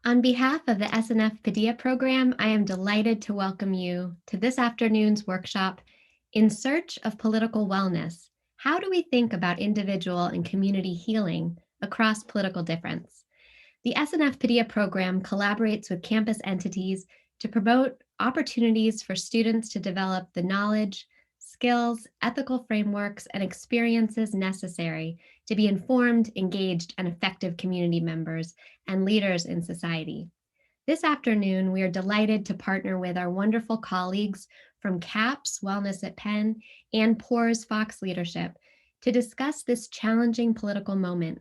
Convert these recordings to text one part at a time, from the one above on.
On behalf of the SNF Paideia Program, I am delighted to welcome you to this afternoon's workshop, In Search of Political Wellness: How do we think about individual and community healing across political difference? The SNF Paideia Program collaborates with campus entities to promote opportunities for students to develop the knowledge, skills, ethical frameworks, and experiences necessary to be informed, engaged, and effective community members and leaders in society. This afternoon, we are delighted to partner with our wonderful colleagues from CAPS Wellness at Penn and POR's Fox Leadership to discuss this challenging political moment.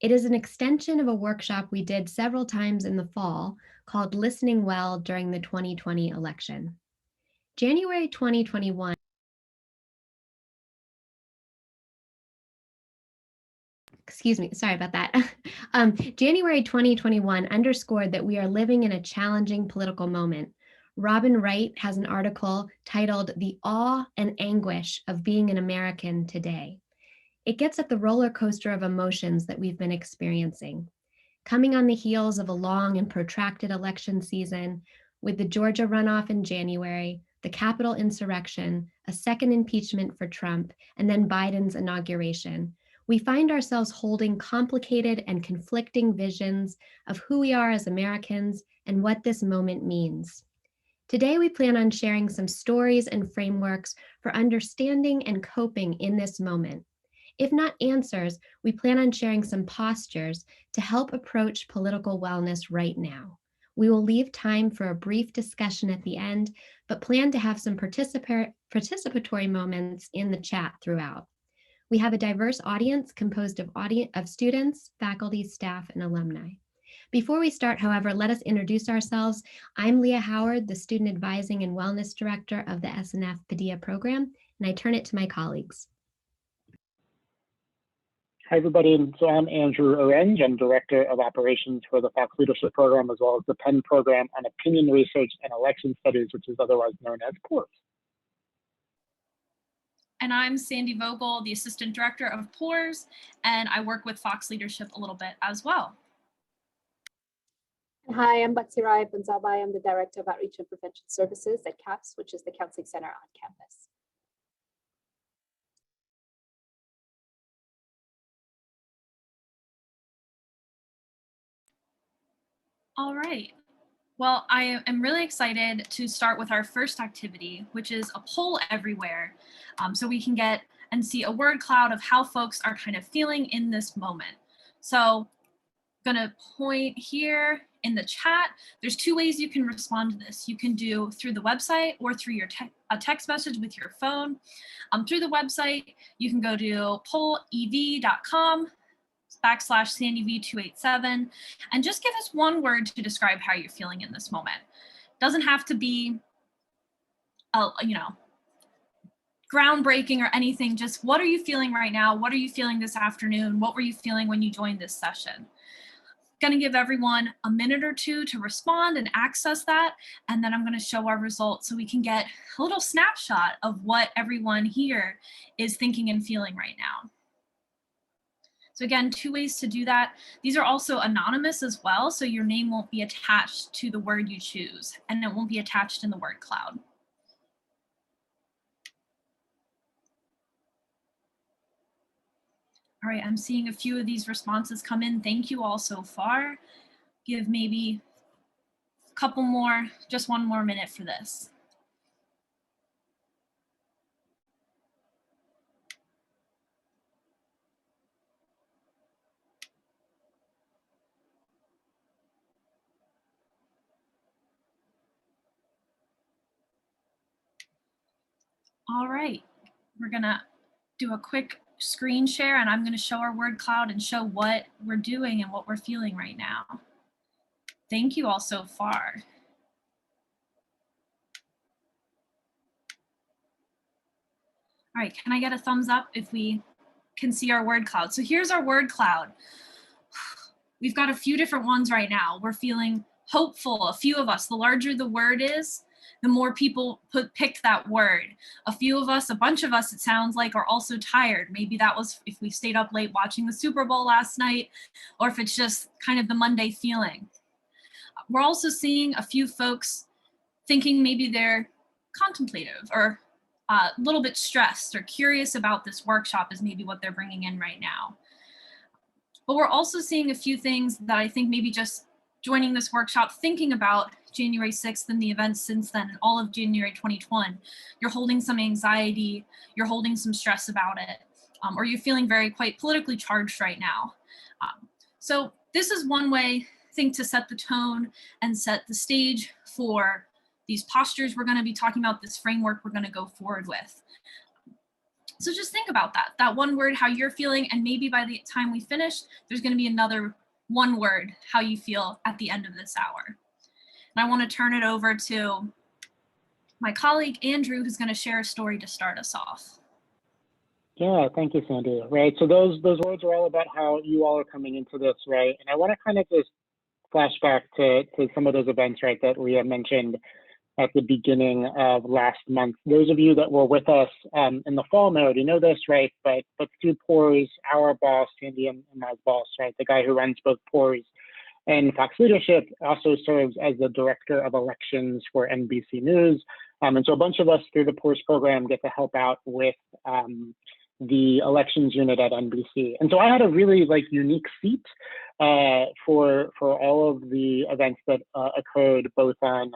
It is an extension of a workshop we did several times in the fall called Listening Well during the 2020 election. January 2021 Excuse me, sorry about that. January 2021 underscored that we are living in a challenging political moment. Robin Wright has an article titled "The Awe and Anguish of Being an American Today." It gets at the roller coaster of emotions that we've been experiencing. Coming on the heels of a long and protracted election season, with the Georgia runoff in January, the Capitol insurrection, a second impeachment for Trump, and then Biden's inauguration, we find ourselves holding complicated and conflicting visions of who we are as Americans and what this moment means. Today, we plan on sharing some stories and frameworks for understanding and coping in this moment. If not answers, we plan on sharing some postures to help approach political wellness right now. We will leave time for a brief discussion at the end, but plan to have some participatory moments in the chat throughout. We have a diverse audience composed of students, faculty, staff, and alumni. Before we start, however, let us introduce ourselves. I'm Lia Howard, the Student Advising and Wellness Director of the SNF Paideia Program, and I turn it to my colleagues. Hi, everybody. So I'm Andrew Arenge. I'm Director of Operations for the Fox Leadership Program, as well as the Penn Program on Opinion Research and Election Studies, which is otherwise known as PORS. And I'm Sandy Vogel, the Assistant Director of PORS, and I work with Fox Leadership a little bit as well. Hi, I'm Batsirai Bvunzawabaya. I'm the Director of Outreach and Prevention Services at CAPS, which is the Counseling Center on campus. All right. Well, I am really excited to start with our first activity, which is a poll everywhere, so we can get and see a word cloud of how folks are kind of feeling in this moment. So I'm gonna point here in the chat. There's two ways you can respond to this. You can do through the website or through your a text message with your phone. Through the website, you can go to pollev.com/SandyV287 and just give us one word to describe how you're feeling in this moment. Doesn't have to be, groundbreaking or anything. Just what are you feeling right now? What are you feeling this afternoon? What were you feeling when you joined this session? Going to give everyone a minute or two to respond and access that, and then I'm going to show our results so we can get a little snapshot of what everyone here is thinking and feeling right now. So again, two ways to do that. These are also anonymous as well, so your name won't be attached to the word you choose, and it won't be attached in the word cloud. All right, I'm seeing a few of these responses come in. Thank you all so far. Give maybe a couple more, just one more minute for this. All right, we're gonna do a quick screen share and I'm gonna show our word cloud and show what we're doing and what we're feeling right now. Thank you all so far. All right, can I get a thumbs up if we can see our word cloud? So here's our word cloud. We've got a few different ones right now. We're feeling hopeful, a few of us. The larger the word is, the more people picked that word. A few of us, a bunch of us, it sounds like, are also tired. Maybe that was if we stayed up late watching the Super Bowl last night, or if it's just kind of the Monday feeling. We're also seeing a few folks thinking maybe they're contemplative or a little bit stressed or curious about this workshop is maybe what they're bringing in right now. But we're also seeing a few things that I think maybe just joining this workshop, thinking about January 6th and the events since then, and all of January 2021, you're holding some anxiety, you're holding some stress about it, or you're feeling quite politically charged right now. So this is one way, I think, to set the tone and set the stage for these postures we're going to be talking about, this framework we're going to go forward with. So just think about that one word, how you're feeling, and maybe by the time we finish, there's going to be another one word, how you feel at the end of this hour. And I want to turn it over to my colleague, Andrew, who's going to share a story to start us off. Yeah, thank you, Sandy. Right, so those words are all about how you all are coming into this, right? And I want to kind of just flash back to some of those events, right, that Lia mentioned at the beginning of last month. Those of you that were with us in the fall may already know this, right? But through PORS, our boss, Sandy and my boss, right, the guy who runs both PORS and Fox Leadership, also serves as the director of elections for NBC News. And so a bunch of us through the PORS program get to help out with the elections unit at NBC. And so I had a really unique seat for all of the events that occurred both on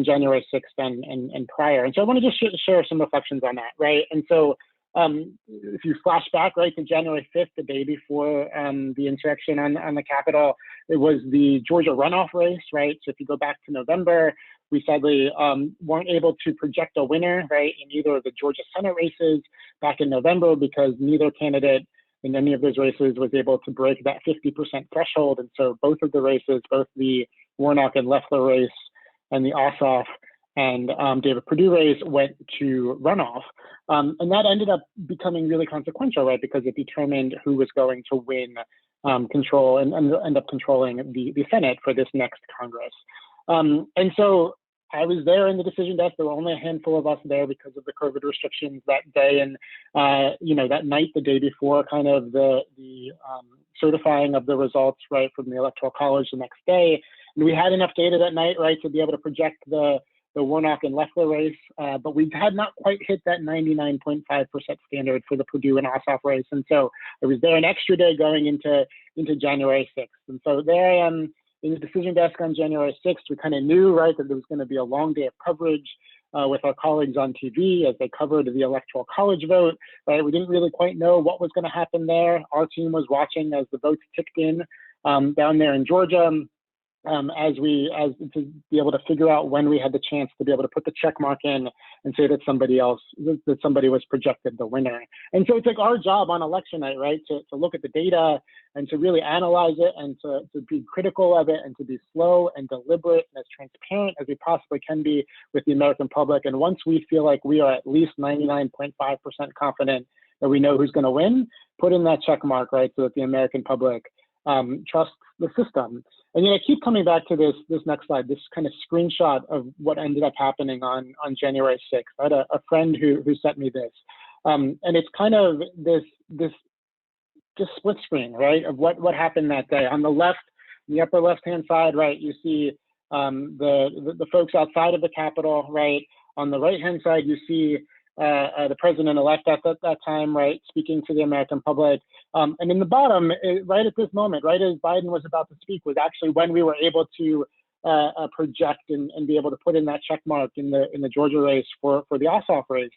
January 6th and prior. And so I want to just share some reflections on that, right? And so if you flash back, right, to January 5th, the day before the insurrection on the Capitol, it was the Georgia runoff race, right? So if you go back to November, we sadly weren't able to project a winner, right, in either of the Georgia Senate races back in November because neither candidate in any of those races was able to break that 50% threshold. And so both of the races, both the Warnock and Loeffler race and the Ossoff and David Perdue race went to runoff. And that ended up becoming really consequential, right? Because it determined who was going to win control and end up controlling the Senate for this next Congress. And so I was there in the decision desk. There were only a handful of us there because of the COVID restrictions that day. And, that night, the day before kind of the certifying of the results, right, from the Electoral College the next day. And we had enough data that night, right, to be able to project the Warnock and Loeffler race, but we had not quite hit that 99.5% standard for the Perdue and Ossoff race. And so I was there an extra day going into January 6th. And so there I am in the decision desk on January 6th. We kind of knew, right, that there was going to be a long day of coverage with our colleagues on TV as they covered the Electoral College vote, right? We didn't really quite know what was going to happen there. Our team was watching as the votes ticked in down there in Georgia. As to be able to figure out when we had the chance to be able to put the check mark in and say that somebody was projected the winner. And so it's our job on election night, right, to look at the data and to really analyze it and to be critical of it and to be slow and deliberate and as transparent as we possibly can be with the American public. And once we feel like we are at least 99.5% confident that we know who's going to win, put in that check mark, right, so that the American public trusts the system. And I keep coming back to this next slide, this kind of screenshot of what ended up happening on January 6th. I had a friend who sent me this. And it's kind of this just split screen, right, of what happened that day. On the left, the upper left-hand side, right, you see the folks outside of the Capitol, right? On the right-hand side, you see the president-elect at that time, right, speaking to the American public. And in the bottom, right at this moment, right as Biden was about to speak, was actually when we were able to project and be able to put in that check mark in the Georgia race for the Ossoff race.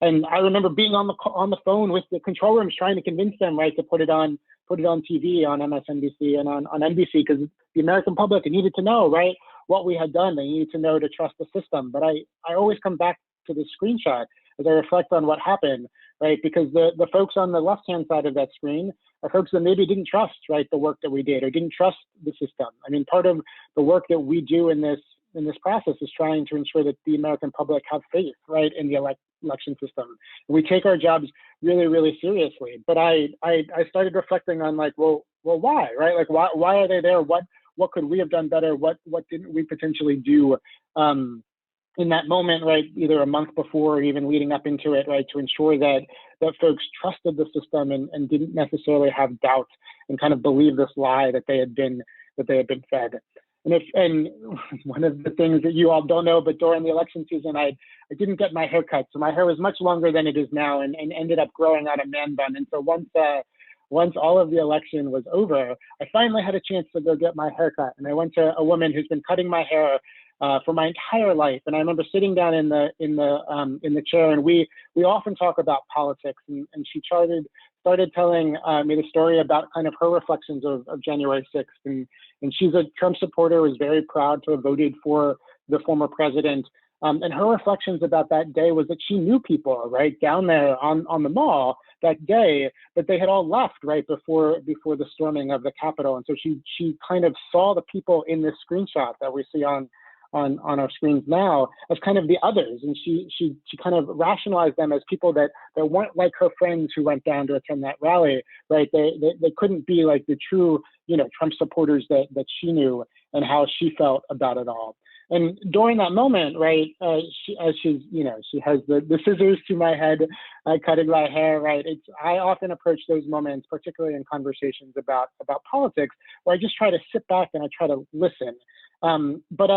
And I remember being on the phone with the control rooms trying to convince them, right, to put it on TV on MSNBC and on NBC, because the American public needed to know, right, what we had done. They needed to know to trust the system. But I always come back to this screenshot as I reflect on what happened, right? Because the folks on the left-hand side of that screen are folks that maybe didn't trust, right, the work that we did or didn't trust the system. I mean, part of the work that we do in this process is trying to ensure that the American public have faith, right, in the election system. And we take our jobs really, really seriously. But I started reflecting on well, why, right? Why are they there? What could we have done better? What didn't we potentially do in that moment, right, either a month before or even leading up into it, right, to ensure that folks trusted the system and didn't necessarily have doubt and kind of believe this lie that they had been fed. And one of the things that you all don't know, but during the election season, I didn't get my hair cut. So my hair was much longer than it is now and ended up growing out a man bun. And so once all of the election was over, I finally had a chance to go get my hair cut. And I went to a woman who's been cutting my hair for my entire life. And I remember sitting down in the chair, and we often talk about politics, and she started telling me the story about kind of her reflections of January 6th. And she's a Trump supporter, was very proud to have voted for the former president. And her reflections about that day was that she knew people right down there on the mall that day, but they had all left right before the storming of the Capitol. And so she kind of saw the people in this screenshot that we see on our screens now as kind of the others, and she kind of rationalized them as people that weren't like her friends who went down to attend that rally, right? They couldn't be like the true Trump supporters that she knew and how she felt about it all. And during that moment, right, she has the scissors to my head, cutting my hair, right? I often approach those moments, particularly in conversations about politics, where I just try to sit back and I try to listen. But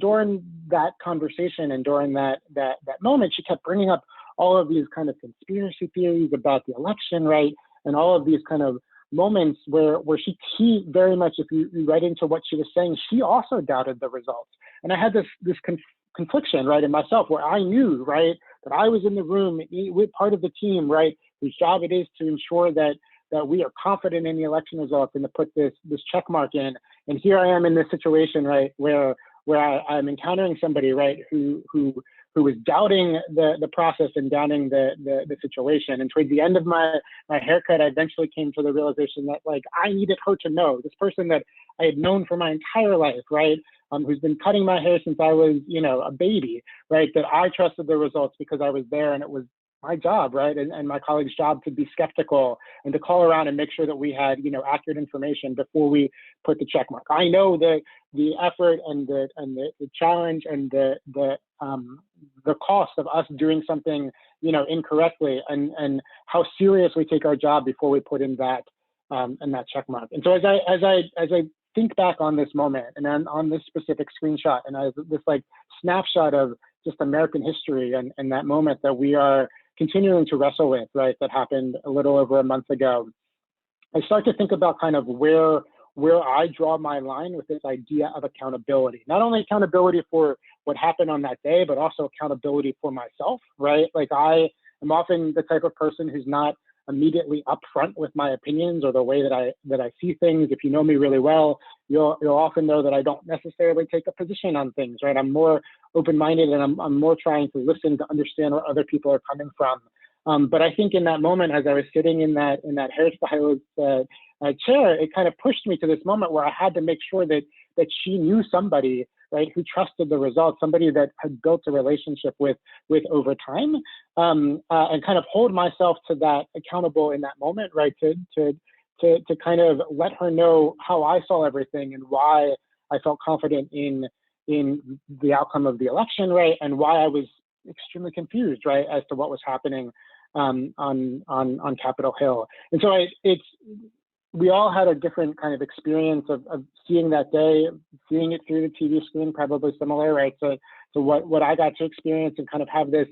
during that conversation and during that moment, she kept bringing up all of these kind of conspiracy theories about the election, right? And all of these kind of moments where she very much, if you read into what she was saying, she also doubted the results. And I had this confliction, right, in myself, where I knew, right, that I was in the room with part of the team, right, whose job it is to ensure that we are confident in the election results and to put this check mark in. And here I am in this situation, right, where I'm encountering somebody, right, who was doubting the process and doubting the situation. And toward the end of my haircut, I eventually came to the realization that, like, I needed her to know, this person that I had known for my entire life, right, who's been cutting my hair since I was, a baby, right, that I trusted the results because I was there, and it was my job, right, and my colleagues' job to be skeptical and to call around and make sure that we had, accurate information before we put the check mark. I know the effort and the challenge and the cost of us doing something, incorrectly, and how serious we take our job before we put in that check mark. And so as I think back on this moment and then on this specific screenshot and this like snapshot of just American history and that moment that we are continuing to wrestle with, right, that happened a little over a month ago, I start to think about kind of where I draw my line with this idea of accountability. Not only accountability for what happened on that day, but also accountability for myself, right? Like, I am often the type of person who's not immediately upfront with my opinions or the way that I see things. If you know me really well, you'll often know that I don't necessarily take a position on things, right? I'm more open-minded, and I'm more trying to listen to understand where other people are coming from. But I think in that moment, as I was sitting in that hairstylist chair, it kind of pushed me to this moment where I had to make sure that she knew somebody, right, who trusted the results, somebody that had built a relationship with over time, and kind of hold myself to that accountable in that moment, right, to kind of let her know how I saw everything and why I felt confident in the outcome of the election, right, and why I was extremely confused, right, as to what was happening on Capitol Hill. And so we all had a different kind of experience of seeing that day, seeing it through the TV screen, probably similar, right? So what I got to experience and kind of have this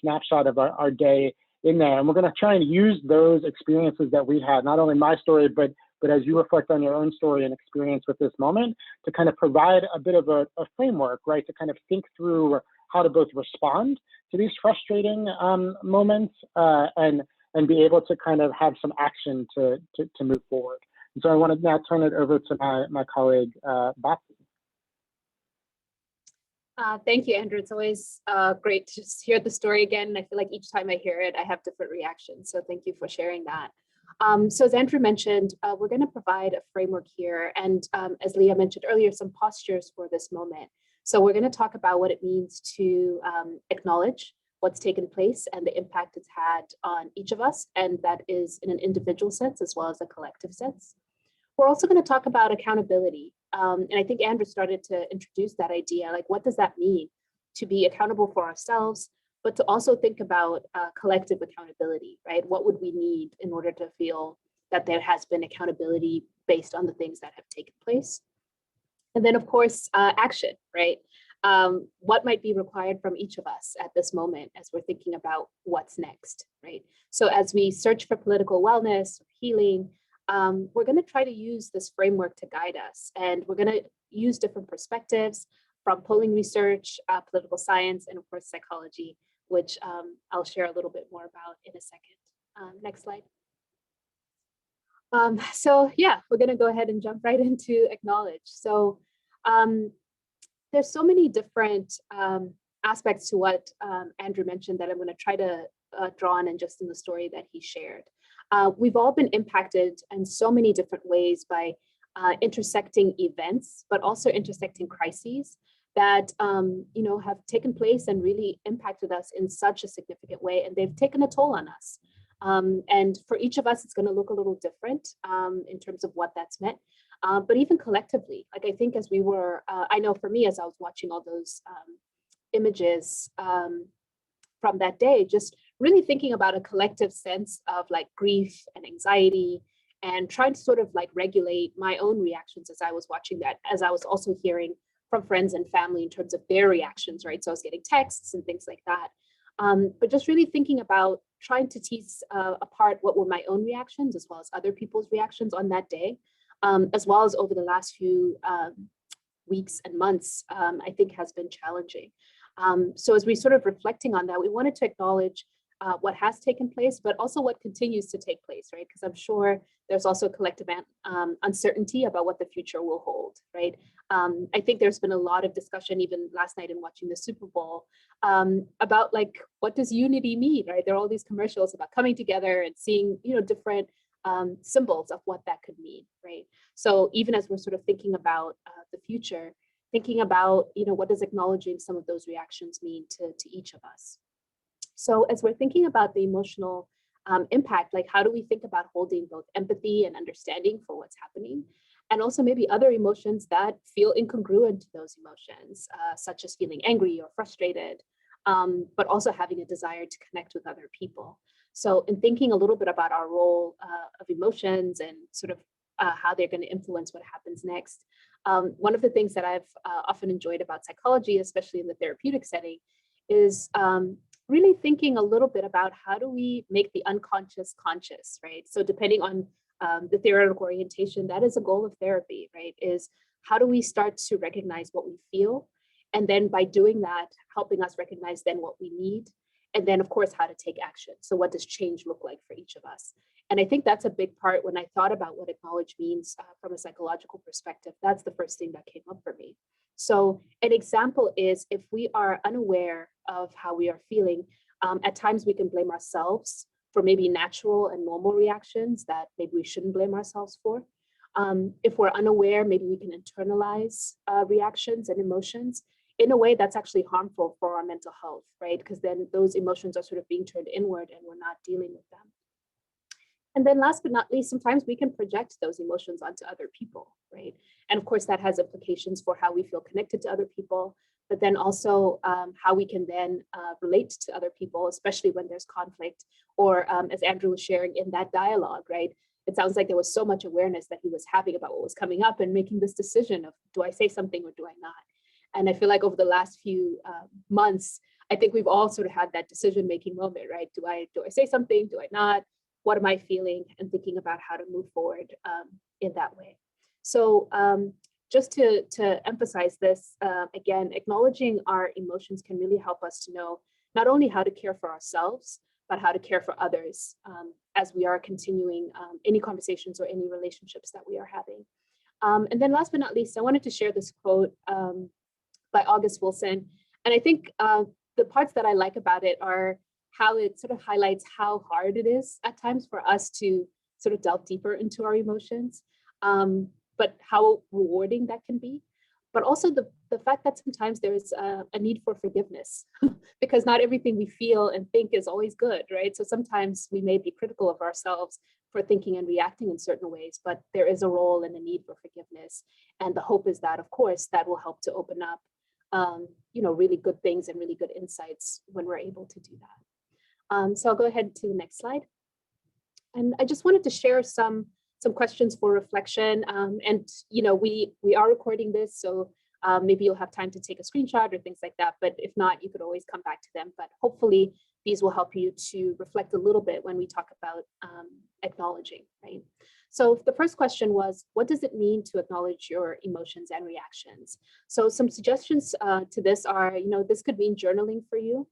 snapshot of our day in there. And we're going to try and use those experiences that we had, not only my story, but as you reflect on your own story and experience with this moment, to kind of provide a bit of a framework, right? To kind of think through how to both respond to these frustrating moments and be able to kind of have some action to move forward. And so I want to now turn it over to my colleague, Batsirai. Thank you, Andrew. It's always great to just hear the story again. I feel like each time I hear it, I have different reactions. So thank you for sharing that. So as Andrew mentioned, we're going to provide a framework here. And as Lia mentioned earlier, some postures for this moment. So we're going to talk about what it means to acknowledge what's taken place and the impact it's had on each of us. And that is in an individual sense as well as a collective sense. We're also going to talk about accountability. And I think Andrew started to introduce that idea, like, what does that mean to be accountable for ourselves, but to also think about collective accountability, right? What would we need in order to feel that there has been accountability based on the things that have taken place? And then of course, action, right? What might be required from each of us at this moment as we're thinking about what's next, right? So as we search for political wellness, healing, we're going to try to use this framework to guide us. And we're going to use different perspectives from polling research, political science, and of course, psychology, which I'll share a little bit more about in a second. Next slide. So yeah, we're going to go ahead and jump right into acknowledge. So there's so many different aspects to what Andrew mentioned that I'm going to try to draw on and just in the story that he shared. We've all been impacted in so many different ways by intersecting events, but also intersecting crises that have taken place and really impacted us in such a significant way, and they've taken a toll on us. And for each of us, it's going to look a little different in terms of what that's meant. But even collectively, like I think as we were, I know for me, as I was watching all those images from that day, just really thinking about a collective sense of like grief and anxiety and trying to sort of like regulate my own reactions as I was watching that, as I was also hearing from friends and family in terms of their reactions, right? So I was getting texts and things like that. But just really thinking about trying to tease apart what were my own reactions as well as other people's reactions on that day, as well as over the last few weeks and months, I think has been challenging. So as we sort of reflecting on that, we wanted to acknowledge what has taken place, but also what continues to take place, right? Because I'm sure there's also a collective uncertainty about what the future will hold, right? I think there's been a lot of discussion, even last night in watching the Super Bowl, about like, what does unity mean, right? There are all these commercials about coming together and seeing, different symbols of what that could mean, right? So even as we're sort of thinking about the future, thinking about, what does acknowledging some of those reactions mean to each of us? So as we're thinking about the emotional impact, like how do we think about holding both empathy and understanding for what's happening, and also maybe other emotions that feel incongruent to those emotions, such as feeling angry or frustrated, but also having a desire to connect with other people. So in thinking a little bit about our role of emotions and sort of how they're going to influence what happens next, one of the things that I've often enjoyed about psychology, especially in the therapeutic setting, is really thinking a little bit about how do we make the unconscious conscious, right? So depending on the theoretical orientation, that is a goal of therapy, right? Is how do we start to recognize what we feel? And then by doing that, helping us recognize then what we need. And then of course, how to take action. So what does change look like for each of us? And I think that's a big part when I thought about what acknowledge means from a psychological perspective. That's the first thing that came up for me. So an example is if we are unaware of how we are feeling, at times we can blame ourselves for maybe natural and normal reactions that maybe we shouldn't blame ourselves for. If we're unaware, maybe we can internalize reactions and emotions in a way that's actually harmful for our mental health, right? Because then those emotions are sort of being turned inward and we're not dealing with them. And then last but not least, sometimes we can project those emotions onto other people, right? And of course, that has implications for how we feel connected to other people, but then also how we can then relate to other people, especially when there's conflict, or as Andrew was sharing in that dialogue, right? It sounds like there was so much awareness that he was having about what was coming up and making this decision of, do I say something or do I not? And I feel like over the last few months, I think we've all sort of had that decision-making moment, right? Do I say something? Do I not? What am I feeling? And thinking about how to move forward in that way. So just to emphasize this, again, acknowledging our emotions can really help us to know not only how to care for ourselves, but how to care for others as we are continuing any conversations or any relationships that we are having. And then last but not least, I wanted to share this quote by August Wilson. And I think the parts that I like about it are how it sort of highlights how hard it is at times for us to sort of delve deeper into our emotions, but how rewarding that can be. But also the fact that sometimes there's a need for forgiveness because not everything we feel and think is always good, right? So sometimes we may be critical of ourselves for thinking and reacting in certain ways, but there is a role and a need for forgiveness. And the hope is that, of course, that will help to open up really good things and really good insights when we're able to do that. So I'll go ahead to the next slide. And I just wanted to share some some questions for reflection. And we are recording this, so maybe you'll have time to take a screenshot or things like that. But if not, you could always come back to them. But hopefully these will help you to reflect a little bit when we talk about acknowledging, right? So the first question was, what does it mean to acknowledge your emotions and reactions? So some suggestions to this are, this could mean journaling for you.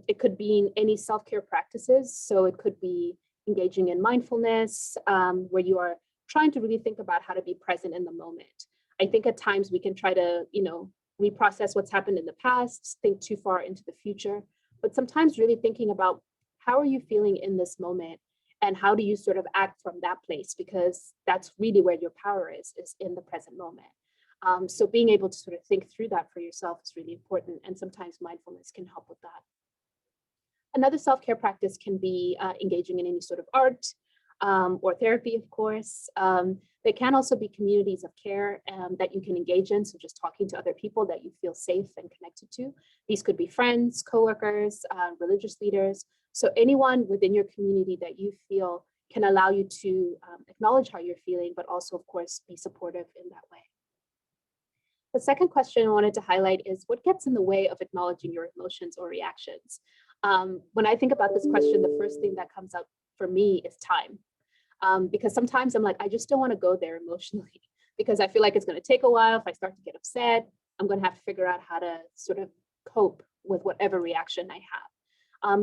It could mean any self-care practices. So it could be engaging in mindfulness, where you are trying to really think about how to be present in the moment. I think at times we can try to, reprocess what's happened in the past, think too far into the future, but sometimes really thinking about how are you feeling in this moment and how do you sort of act from that place, because that's really where your power is in the present moment. So being able to sort of think through that for yourself is really important, and sometimes mindfulness can help with that. Another self-care practice can be engaging in any sort of art or therapy, of course. There can also be communities of care that you can engage in, so just talking to other people that you feel safe and connected to. These could be friends, coworkers, religious leaders. So anyone within your community that you feel can allow you to acknowledge how you're feeling, but also, of course, be supportive in that way. The second question I wanted to highlight is, what gets in the way of acknowledging your emotions or reactions? When I think about this question, the first thing that comes up for me is time. Because sometimes I'm like, I just don't want to go there emotionally, because I feel like it's going to take a while. If I start to get upset, I'm going to have to figure out how to sort of cope with whatever reaction I have.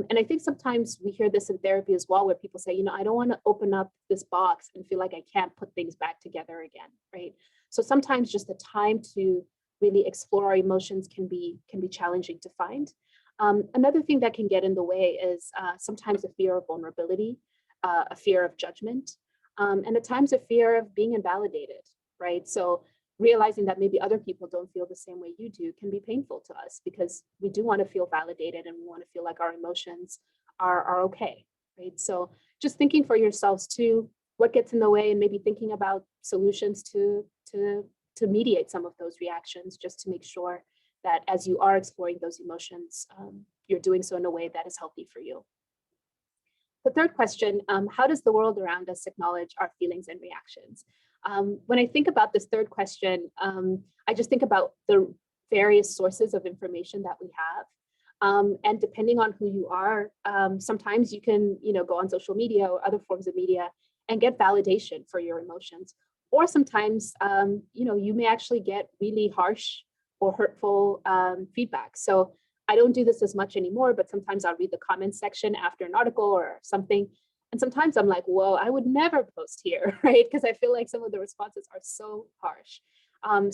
And I think sometimes we hear this in therapy as well, where people say, I don't want to open up this box and feel like I can't put things back together again, right? So sometimes just the time to really explore our emotions can be challenging to find. Another thing that can get in the way is sometimes a fear of vulnerability, a fear of judgment, and at times a fear of being invalidated, right? So realizing that maybe other people don't feel the same way you do can be painful to us, because we do want to feel validated and we want to feel like our emotions are okay, right? So just thinking for yourselves too, what gets in the way, and maybe thinking about solutions to mediate some of those reactions, just to make sure that as you are exploring those emotions, you're doing so in a way that is healthy for you. The third question, how does the world around us acknowledge our feelings and reactions? When I think about this third question, I just think about the various sources of information that we have. And depending on who you are, sometimes you can go on social media or other forms of media and get validation for your emotions. Or sometimes you may actually get really harsh or hurtful feedback. So I don't do this as much anymore, but sometimes I'll read the comments section after an article or something. And sometimes I'm like, whoa, I would never post here, right? Because I feel like some of the responses are so harsh.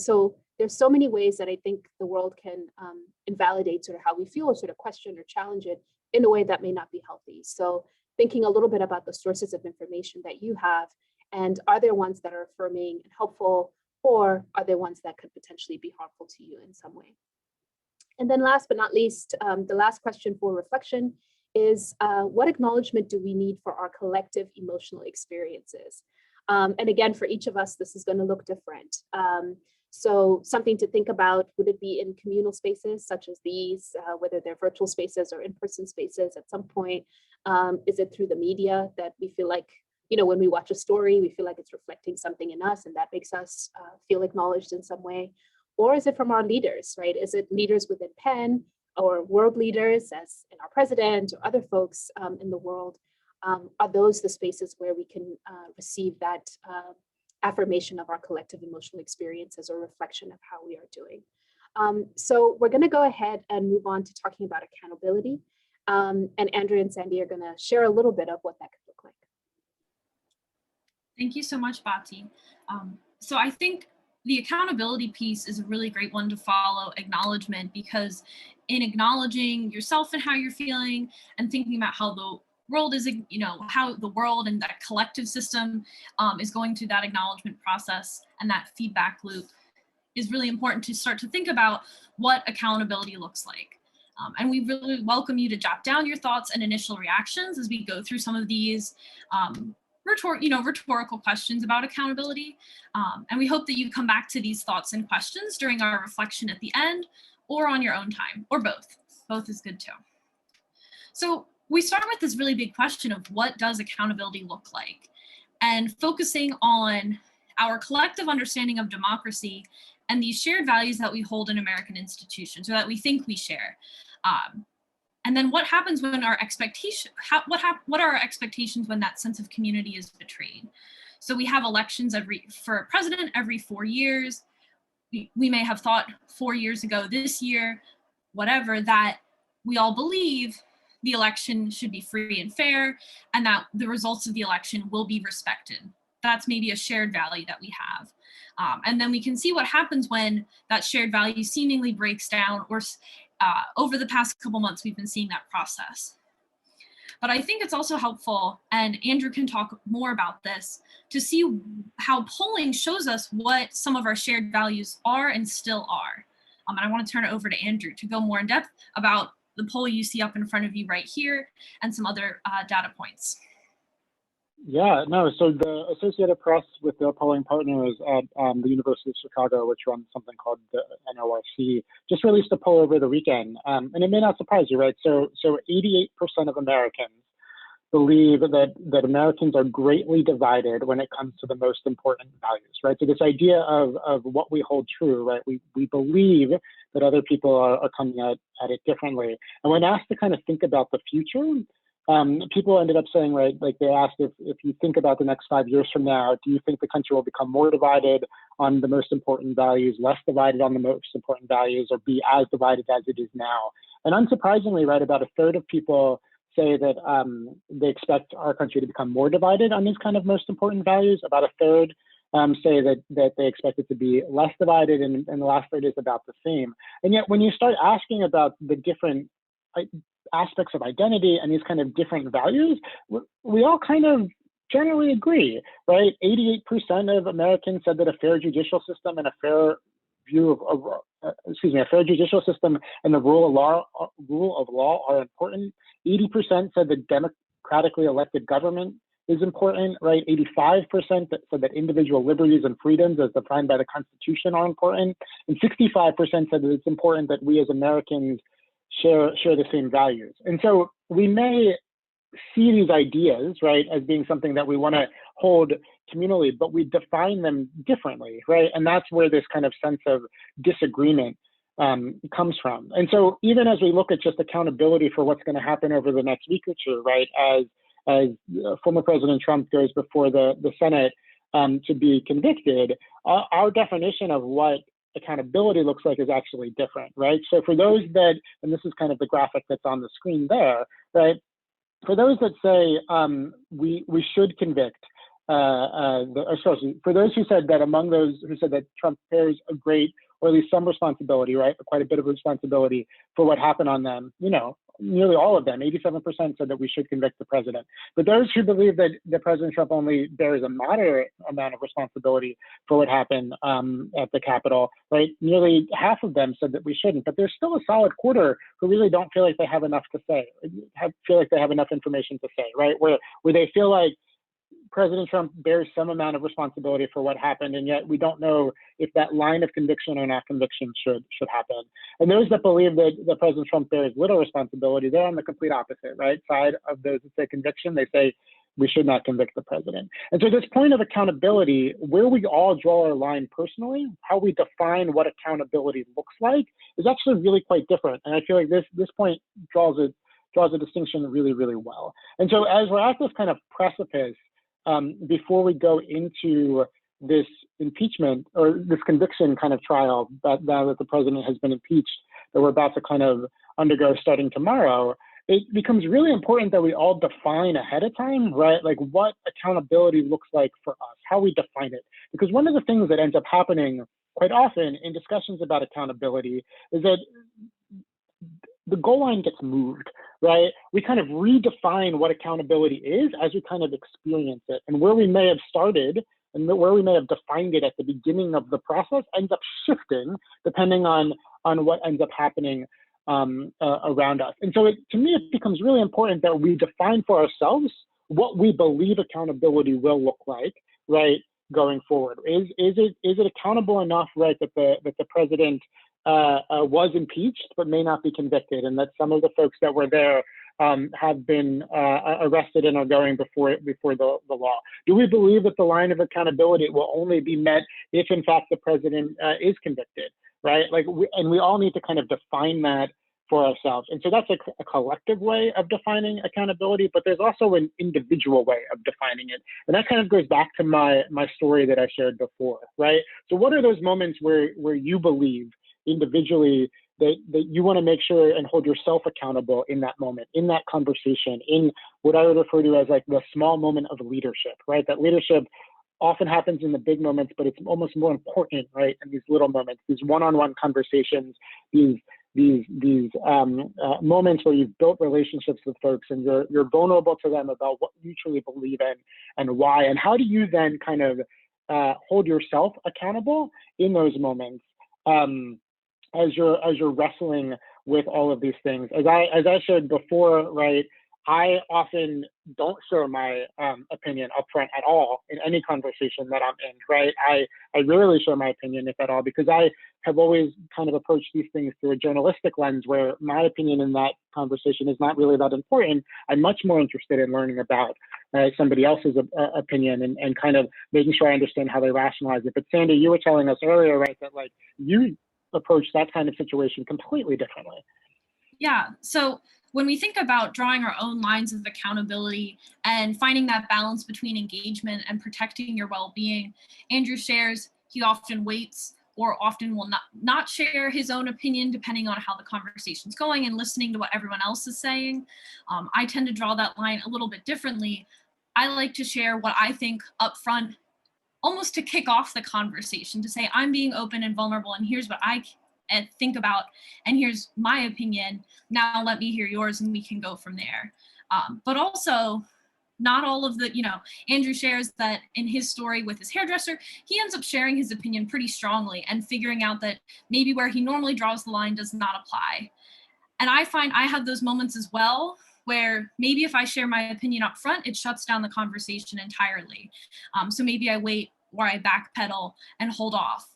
So there's so many ways that I think the world can invalidate sort of how we feel, or sort of question or challenge it in a way that may not be healthy. So thinking a little bit about the sources of information that you have, and are there ones that are affirming and helpful, or are there ones that could potentially be harmful to you in some way? And then last but not least, the last question for reflection is, what acknowledgement do we need for our collective emotional experiences? And again, for each of us, this is going to look different. So something to think about, would it be in communal spaces such as these, whether they're virtual spaces or in-person spaces at some point? Is it through the media that we feel like, when we watch a story, we feel like it's reflecting something in us and that makes us feel acknowledged in some way? Or is it from our leaders, right? Is it leaders within Penn or world leaders, as in our president or other folks in the world? Are those the spaces where we can receive that affirmation of our collective emotional experiences, or reflection of how we are doing? So we're going to go ahead and move on to talking about accountability. And Andrea and Sandy are going to share a little bit of what that could look like. Thank you so much, Bati. So I think the accountability piece is a really great one to follow acknowledgement, because in acknowledging yourself and how you're feeling, and thinking about how the world is, how the world and that collective system is going through that acknowledgement process and that feedback loop, is really important to start to think about what accountability looks like. And we really welcome you to jot down your thoughts and initial reactions as we go through some of these rhetorical questions about accountability. And we hope that you come back to these thoughts and questions during our reflection at the end, or on your own time, or both. Both is good too. So we start with this really big question of, what does accountability look like? and focusing on our collective understanding of democracy and these shared values that we hold in American institutions, or that we think we share. And then what happens when our what are our expectations when that sense of community is betrayed? So we have elections for president every 4 years. We may have thought 4 years ago, this year, whatever, that we all believe the election should be free and fair, and that the results of the election will be respected. That's maybe a shared value that we have. And then we can see what happens when that shared value seemingly breaks down, or over the past couple months, we've been seeing that process. But I think it's also helpful, and Andrew can talk more about this, to see how polling shows us what some of our shared values are and still are. And I want to turn it over to Andrew to go more in depth about the poll you see up in front of you right here and some other data points. Yeah, no, so the Associated Press, with their polling partners at the University of Chicago, which runs something called the NORC, just released a poll over the weekend. And it may not surprise you, right? So 88% of Americans believe that Americans are greatly divided when it comes to the most important values, right? So this idea of what we hold true, right? We believe that other people are coming at it differently. And when asked to kind of think about the future, people ended up saying, right, like they asked if you think about the next 5 years from now, do you think the country will become more divided on the most important values, less divided on the most important values, or be as divided as it is now? And unsurprisingly, right, about a third of people say that they expect our country to become more divided on these kind of most important values. About a third say that they expect it to be less divided, and the last third is about the same. And yet when you start asking about the different aspects of identity and these kind of different values, we all kind of generally agree, right? 88% of Americans said that a fair judicial system and a fair view a fair judicial system and the rule of law are important. 80% said that democratically elected government is important, right? 85% said that individual liberties and freedoms as defined by the Constitution are important. And 65% said that it's important that we as Americans share the same values. And so we may see these ideas, right, as being something that we want to hold communally, but we define them differently, right? And that's where this kind of sense of disagreement comes from. And so even as we look at just accountability for what's going to happen over the next week or two, right, as former President Trump goes before the Senate to be convicted, our definition of what accountability looks like is actually different, right? So for those that, and this is kind of the graphic that's on the screen there, right? For those that say we should convict, for those who said that, among those who said that Trump bears a great, or at least some responsibility, right, quite a bit of responsibility for what happened on them, nearly all of them, 87% said that we should convict the president. But those who believe that President Trump only bears a moderate amount of responsibility for what happened at the Capitol, right, nearly half of them said that we shouldn't. But there's still a solid quarter who really don't feel like they have enough to say, feel like they have enough information to say, right, where they feel like President Trump bears some amount of responsibility for what happened, and yet we don't know if that line of conviction or not conviction should happen. And those that believe that President Trump bears little responsibility, they're on the complete opposite, right, side of those that say conviction. They say we should not convict the president. And so this point of accountability, where we all draw our line personally, how we define what accountability looks like, is actually really quite different. And I feel like this point draws a distinction really, really well. And so as we're at this kind of precipice, before we go into this impeachment or this conviction kind of trial, that now that the president has been impeached, that we're about to kind of undergo starting tomorrow, it becomes really important that we all define ahead of time, right? Like what accountability looks like for us, how we define it. Because one of the things that ends up happening quite often in discussions about accountability is that the goal line gets moved, right? We kind of redefine what accountability is as we kind of experience it. And where we may have started and where we may have defined it at the beginning of the process ends up shifting depending on what ends up happening around us. And so to me, it becomes really important that we define for ourselves what we believe accountability will look like, right, going forward. Is it accountable enough, right, that the president was impeached but may not be convicted, and that some of the folks that were there have been arrested and are going before the law? Do we believe that the line of accountability will only be met if, in fact, the president is convicted, right? And we all need to kind of define that for ourselves. And so that's a collective way of defining accountability, but there's also an individual way of defining it. And that kind of goes back to my story that I shared before, right? So what are those moments where you believe individually that you want to make sure and hold yourself accountable in that moment, in that conversation, in what I would refer to as like the small moment of leadership, right? That leadership often happens in the big moments, but it's almost more important, right? In these little moments, these one-on-one conversations, these moments where you've built relationships with folks and you're vulnerable to them about what you truly believe in and why. And how do you then kind of hold yourself accountable in those moments as you're wrestling with all of these things? As I shared before, right? I often don't share my opinion upfront at all in any conversation that I'm in, right? I rarely share my opinion, if at all, because I have always kind of approached these things through a journalistic lens where my opinion in that conversation is not really that important. I'm much more interested in learning about somebody else's opinion and kind of making sure I understand how they rationalize it. But Sandy, you were telling us earlier, right, that like you approach that kind of situation completely differently. Yeah, so when we think about drawing our own lines of accountability and finding that balance between engagement and protecting your well-being, Andrew shares he often waits or often will not share his own opinion depending on how the conversation's going and listening to what everyone else is saying. I tend to draw that line a little bit differently. I like to share what I think up front, almost to kick off the conversation, to say I'm being open and vulnerable and here's what I think about, and here's my opinion. Now let me hear yours and we can go from there. But also, not all of the, Andrew shares that in his story with his hairdresser, he ends up sharing his opinion pretty strongly and figuring out that maybe where he normally draws the line does not apply. And I find I have those moments as well, where maybe if I share my opinion up front, it shuts down the conversation entirely. So maybe I wait or I backpedal and hold off.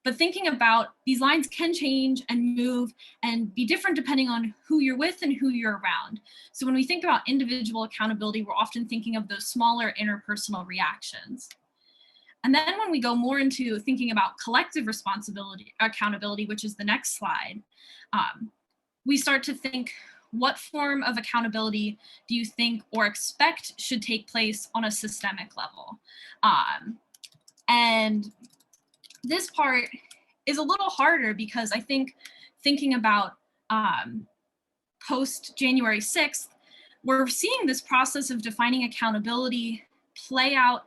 But thinking about these lines can change and move and be different depending on who you're with and who you're around. So when we think about individual accountability, we're often thinking of those smaller interpersonal reactions. And then when we go more into thinking about collective accountability, which is the next slide, we start to think, what form of accountability do you think or expect should take place on a systemic level? And this part is a little harder because I think thinking about post January 6th, we're seeing this process of defining accountability play out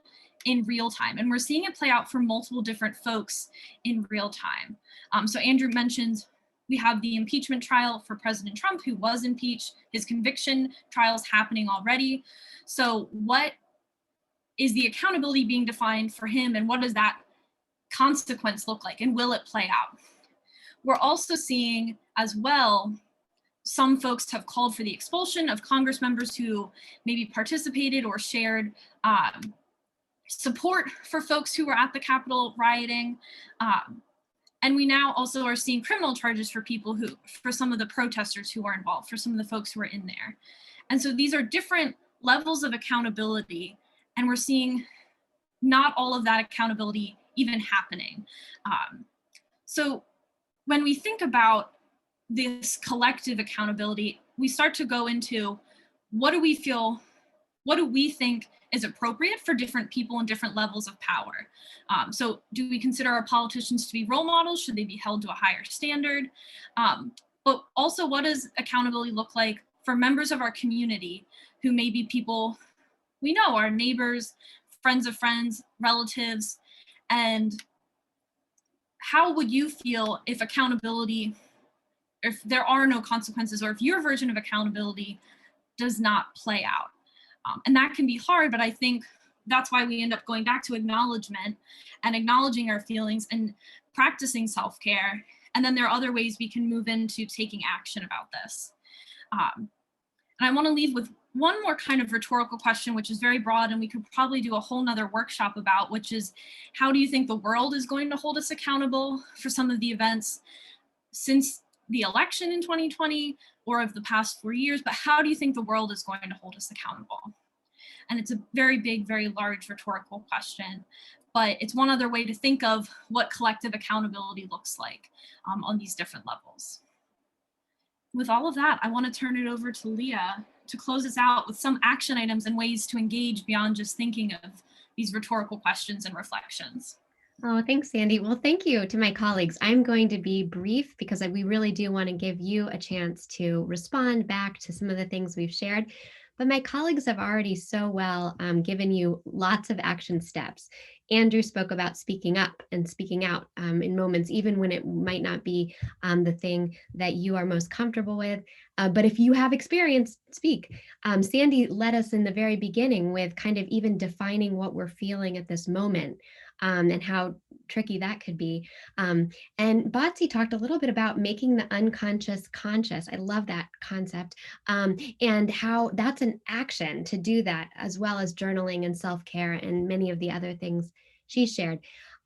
in real time. And we're seeing it play out for multiple different folks in real time. So Andrew mentioned we have the impeachment trial for President Trump, who was impeached. His conviction trial is happening already. So what is the accountability being defined for him, and what does that consequence look like, and will it play out? We're also seeing as well, some folks have called for the expulsion of Congress members who maybe participated or shared support for folks who were at the Capitol rioting. And we now also are seeing criminal charges for for some of the protesters who are involved, for some of the folks who are in there. And so these are different levels of accountability, and we're seeing not all of that accountability even happening. So when we think about this collective accountability, we start to go into what do we think is appropriate for different people and different levels of power? So do we consider our politicians to be role models? Should they be held to a higher standard? But also, what does accountability look like for members of our community who may be people we know, our neighbors, friends of friends, relatives? And how would you feel if accountability, if there are no consequences, or if your version of accountability does not play out? And that can be hard, but I think that's why we end up going back to acknowledgement and acknowledging our feelings and practicing self-care. And then there are other ways we can move into taking action about this. And I want to leave with one more kind of rhetorical question, which is very broad, and we could probably do a whole nother workshop about, which is, how do you think the world is going to hold us accountable for some of the events since the election in 2020, or of the past 4 years, but how do you think the world is going to hold us accountable? And it's a very big, very large rhetorical question, but it's one other way to think of what collective accountability looks like on these different levels. With all of that, I want to turn it over to Lia to close us out with some action items and ways to engage beyond just thinking of these rhetorical questions and reflections. Oh, thanks, Sandy. Well, thank you to my colleagues. I'm going to be brief because we really do want to give you a chance to respond back to some of the things we've shared. But my colleagues have already so well given you lots of action steps. Andrew spoke about speaking up and speaking out in moments, even when it might not be the thing that you are most comfortable with. But if you have experience, speak. Sandy led us in the very beginning with kind of even defining what we're feeling at this moment. And how tricky that could be. And Batsirai talked a little bit about making the unconscious conscious. I love that concept. And how that's an action to do that, as well as journaling and self-care and many of the other things she shared.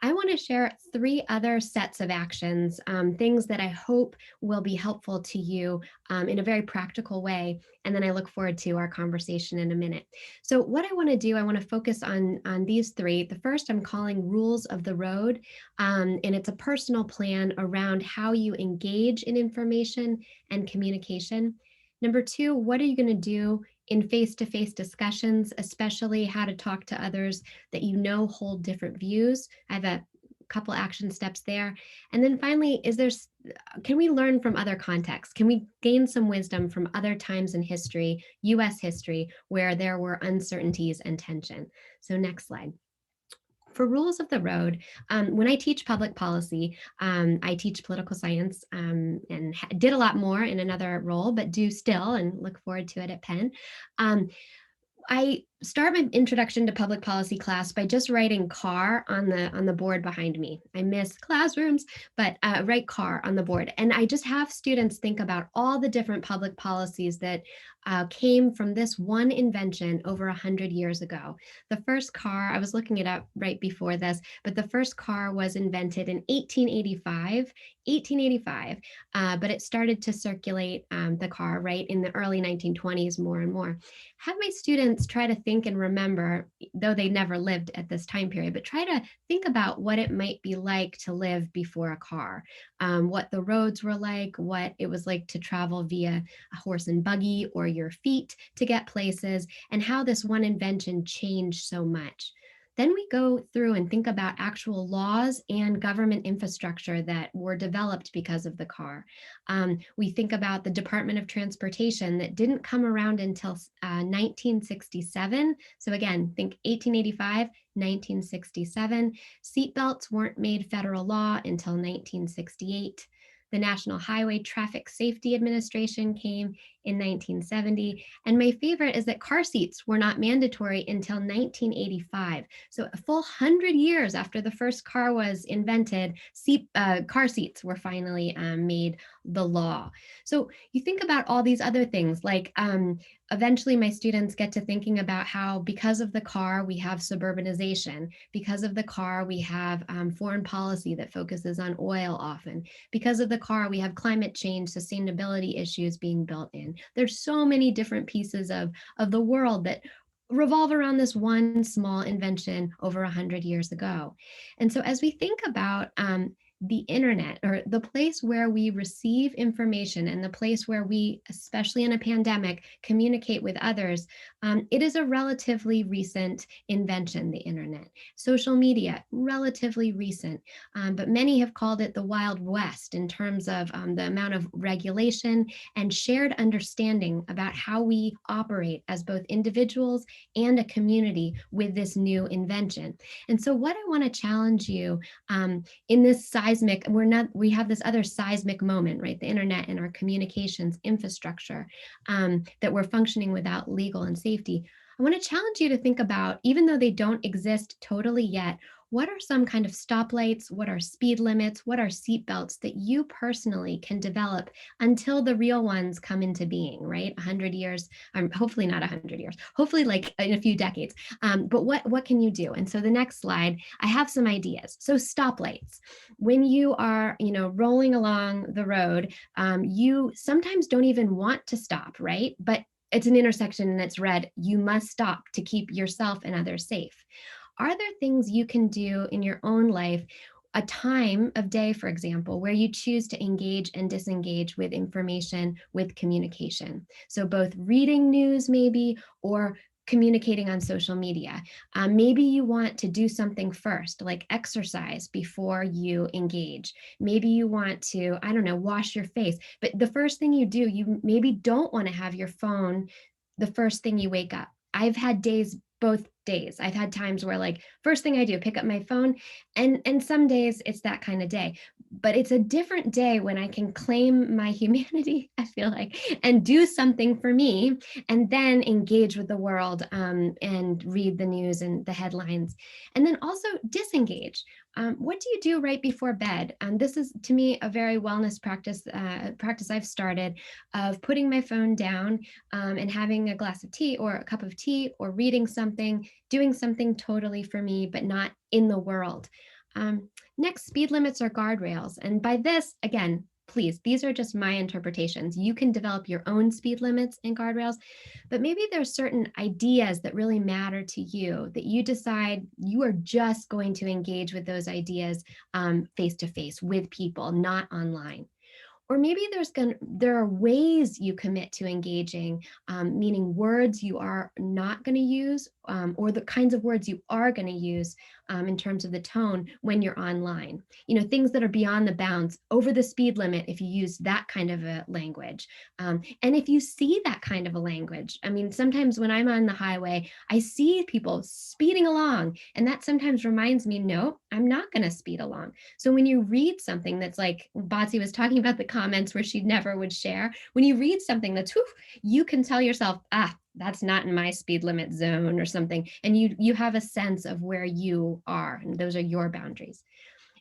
I want to share 3 other sets of actions, things that I hope will be helpful to you in a very practical way. And then I look forward to our conversation in a minute. So what I want to do, I want to focus on these 3. The first I'm calling rules of the road. And it's a personal plan around how you engage in information and communication. Number 2, what are you going to do in face-to-face discussions, especially how to talk to others that you know hold different views? I have a couple action steps there. And then finally, can we learn from other contexts? Can we gain some wisdom from other times in history, US history, where there were uncertainties and tension? So next slide. For rules of the road, when I teach public policy, I teach political science and did a lot more in another role, but do still and look forward to it at Penn. I start my introduction to public policy class by just writing car on the board behind me. I miss classrooms, but write car on the board. And I just have students think about all the different public policies that came from this one invention over 100 years ago. The first car, I was looking it up right before this, but the first car was invented in 1885, but it started to circulate the car right in the early 1920s more and more. Have my students try to think and remember, though they never lived at this time period, but try to think about what it might be like to live before a car, what the roads were like, what it was like to travel via a horse and buggy or your feet to get places, and how this one invention changed so much. Then we go through and think about actual laws and government infrastructure that were developed because of the car. We think about the Department of Transportation that didn't come around until 1967. So again, think 1885, 1967. Seatbelts weren't made federal law until 1968. The National Highway Traffic Safety Administration came in 1970. And my favorite is that car seats were not mandatory until 1985. So a full 100 years after the first car was invented, car seats were finally made the law. So you think about all these other things, like eventually my students get to thinking about how because of the car, we have suburbanization. Because of the car, we have foreign policy that focuses on oil often. Because of the car, we have climate change, sustainability issues being built in. There's so many different pieces of the world that revolve around this one small invention over 100 years ago. And so as we think about the internet, or the place where we receive information and the place where we, especially in a pandemic, communicate with others, it is a relatively recent invention, the internet. Social media, relatively recent, but many have called it the Wild West in terms of the amount of regulation and shared understanding about how we operate as both individuals and a community with this new invention. And so what I want to challenge you in this seismic, we have this other seismic moment, right? The internet and our communications infrastructure that we're functioning without legal and safety. I want to challenge you to think about, even though they don't exist totally yet, what are some kind of stoplights? What are speed limits? What are seatbelts that you personally can develop until the real ones come into being, right? 100 years, hopefully not 100 years, hopefully like in a few decades. But what can you do? And so the next slide, I have some ideas. So stoplights, when you are, rolling along the road, you sometimes don't even want to stop, right? But it's an intersection and it's red. You must stop to keep yourself and others safe. Are there things you can do in your own life, a time of day, for example, where you choose to engage and disengage with information, with communication? So both reading news maybe, or communicating on social media. Maybe you want to do something first, like exercise before you engage. Maybe you want to, I don't know, wash your face. But the first thing you do, you maybe don't want to have your phone the first thing you wake up. I've had days, both days. I've had times where like first thing I do, pick up my phone, and some days it's that kind of day. But it's a different day when I can claim my humanity, I feel like, and do something for me, and then engage with the world, and read the news and the headlines. And then also disengage. What do you do right before bed? This is, to me, a very wellness practice I've started, of putting my phone down, and having a glass of tea or a cup of tea, or reading something, doing something totally for me, but not in the world. Next, speed limits or guardrails. And by this, again, please, these are just my interpretations. You can develop your own speed limits and guardrails, but maybe there's certain ideas that really matter to you that you decide you are just going to engage with those ideas face to face with people, not online. Or maybe there are ways you commit to engaging, meaning words you are not going to use, or the kinds of words you are going to use in terms of the tone when you're online. Things that are beyond the bounds, over the speed limit if you use that kind of a language. And if you see that kind of a language, I mean, sometimes when I'm on the highway, I see people speeding along, and that sometimes reminds me, no, I'm not going to speed along. So when you read something that's like Batsy was talking about, the comments where she never would share, when you read something that's, you can tell yourself, that's not in my speed limit zone or something. And you have a sense of where you are, and those are your boundaries.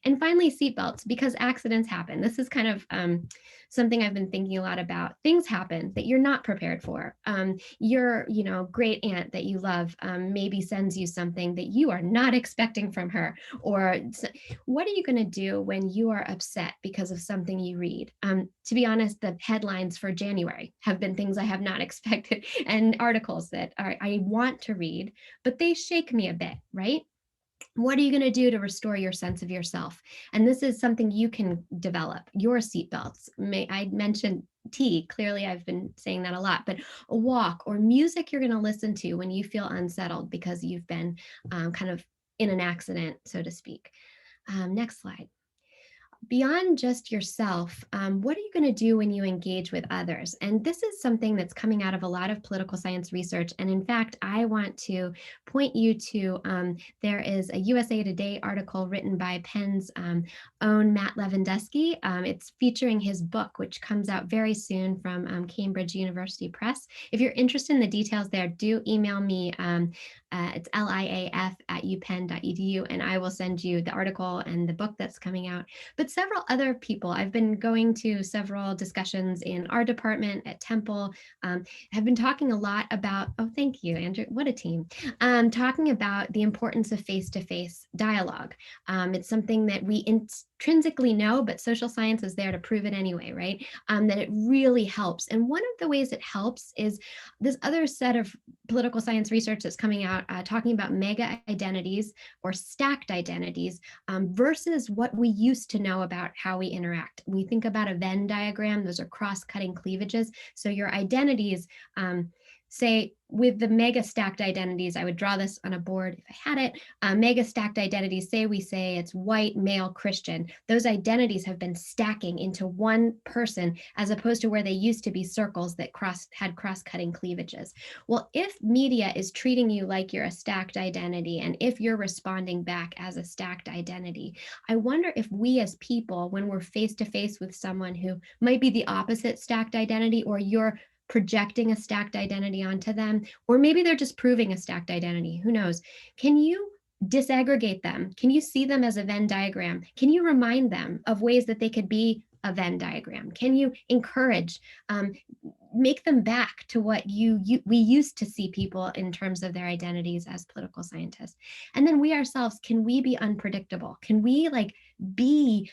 And finally, seatbelts, because accidents happen. This is kind of something I've been thinking a lot about. Things happen that you're not prepared for. Your, great aunt that you love maybe sends you something that you are not expecting from her. Or what are you going to do when you are upset because of something you read? To be honest, the headlines for January have been things I have not expected, and articles that I want to read, but they shake me a bit, right? What are you going to do to restore your sense of yourself? And this is something you can develop, your seatbelts. I mentioned tea. Clearly, I've been saying that a lot, but a walk or music you're going to listen to when you feel unsettled because you've been kind of in an accident, so to speak. Next slide. Beyond just yourself, what are you going to do when you engage with others? And this is something that's coming out of a lot of political science research. And in fact, I want to point you to, there is a USA Today article written by Penn's own Matt Lewandowski. It's featuring his book, which comes out very soon from Cambridge University Press. If you're interested in the details there, do email me. It's liaf@upenn.edu, and I will send you the article and the book that's coming out. But several other people, I've been going to several discussions in our department at Temple, have been talking a lot about, oh, thank you, Andrew, what a team, talking about the importance of face-to-face dialogue. It's something that we intrinsically know, but social science is there to prove it anyway, right? That it really helps. And one of the ways it helps is this other set of political science research that's coming out talking about mega identities or stacked identities versus what we used to know about how we interact. When you think about a Venn diagram, those are cross-cutting cleavages. So your identities, say with the mega stacked identities, I would draw this on a board if I had it. Mega stacked identities, we say it's white, male, Christian. Those identities have been stacking into one person as opposed to where they used to be circles that had cross-cutting cleavages. Well, if media is treating you like you're a stacked identity, and if you're responding back as a stacked identity, I wonder if we as people, when we're face-to-face with someone who might be the opposite stacked identity, or you're projecting a stacked identity onto them, or maybe they're just proving a stacked identity, who knows? Can you disaggregate them? Can you see them as a Venn diagram? Can you remind them of ways that they could be a Venn diagram? Can you encourage, make them back to what we used to see people in terms of their identities as political scientists? And then we ourselves, can we be unpredictable? Can we like be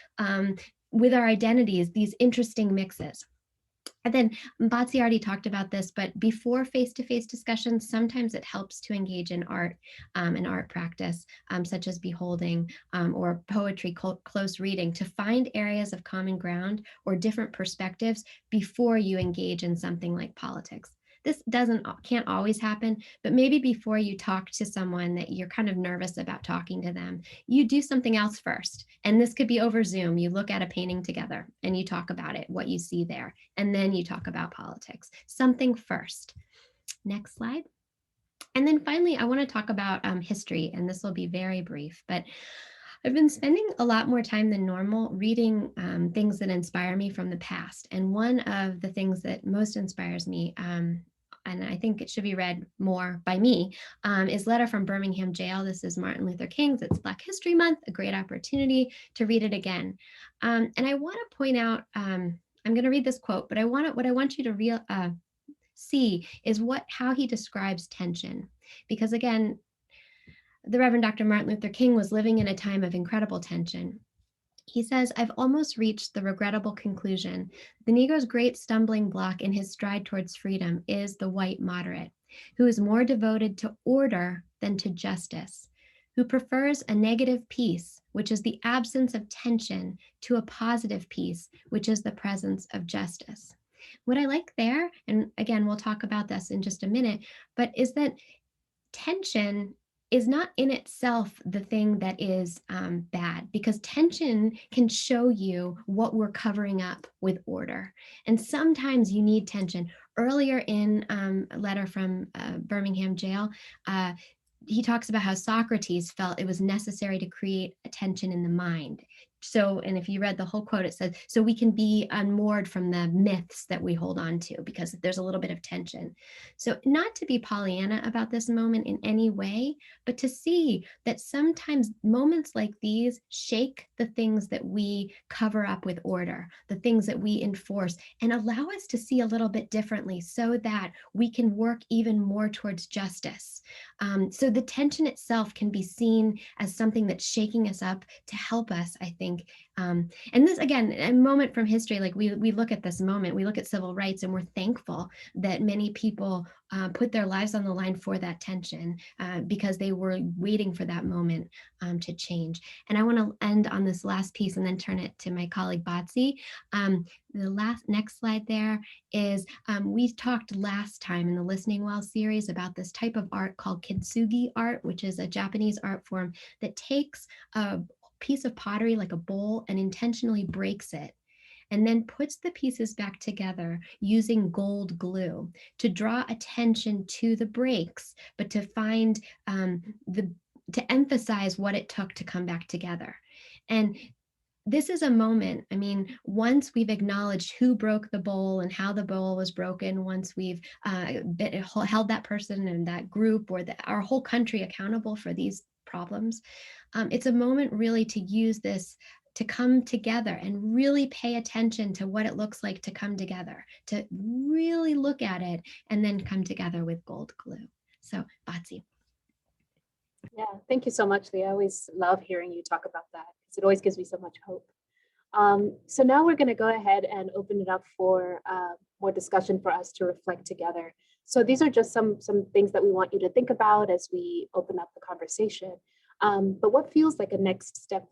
with our identities, these interesting mixes? And then Batsi already talked about this, but before face-to-face discussions, sometimes it helps to engage in art and art practice, such as beholding or poetry, close reading, to find areas of common ground or different perspectives before you engage in something like politics. This can't always happen, but maybe before you talk to someone that you're kind of nervous about talking to them, you do something else first. And this could be over Zoom. You look at a painting together and you talk about it, what you see there, and then you talk about politics. Something first. Next slide. And then finally, I want to talk about history, and this will be very brief, but I've been spending a lot more time than normal reading things that inspire me from the past. And one of the things that most inspires me, and I think it should be read more by me, is Letter from Birmingham Jail. This is Martin Luther King's. It's Black History Month, a great opportunity to read it again. And I want to point out, I'm going to read this quote, but what I want you to see is how he describes tension. Because again, the Reverend Dr. Martin Luther King was living in a time of incredible tension. He says, "I've almost reached the regrettable conclusion. The Negro's great stumbling block in his stride towards freedom is the white moderate, who is more devoted to order than to justice, who prefers a negative peace, which is the absence of tension, to a positive peace, which is the presence of justice." What I like there, and again, we'll talk about this in just a minute, but is that tension is not in itself the thing that is bad, because tension can show you what we're covering up with order. And sometimes you need tension. Earlier in a letter from Birmingham Jail, he talks about how Socrates felt it was necessary to create a tension in the mind. So, and if you read the whole quote, it says, so we can be unmoored from the myths that we hold on to, because there's a little bit of tension. So not to be Pollyanna about this moment in any way, but to see that sometimes moments like these shake the things that we cover up with order, the things that we enforce, and allow us to see a little bit differently so that we can work even more towards justice. So the tension itself can be seen as something that's shaking us up to help us, I think. And this, again, a moment from history, like we look at this moment, we look at civil rights, and we're thankful that many people put their lives on the line for that tension because they were waiting for that moment to change. And I want to end on this last piece and then turn it to my colleague Batsi. The next slide there is, we talked last time in the Listening Well series about this type of art called Kitsugi Art, which is a Japanese art form that takes a piece of pottery like a bowl and intentionally breaks it, and then puts the pieces back together using gold glue to draw attention to the breaks, but to find to emphasize what it took to come back together. And this is a moment, I mean, once we've acknowledged who broke the bowl and how the bowl was broken, once we've held that person and that group or our whole country accountable for these problems, it's a moment really to use this to come together and really pay attention to what it looks like to come together, to really look at it and then come together with gold glue. So, Batsi. Yeah, thank you so much, Lia. I always love hearing you talk about that because it always gives me so much hope. So now we're going to go ahead and open it up for more discussion for us to reflect together. So these are just some things that we want you to think about as we open up the conversation. But what feels like a next step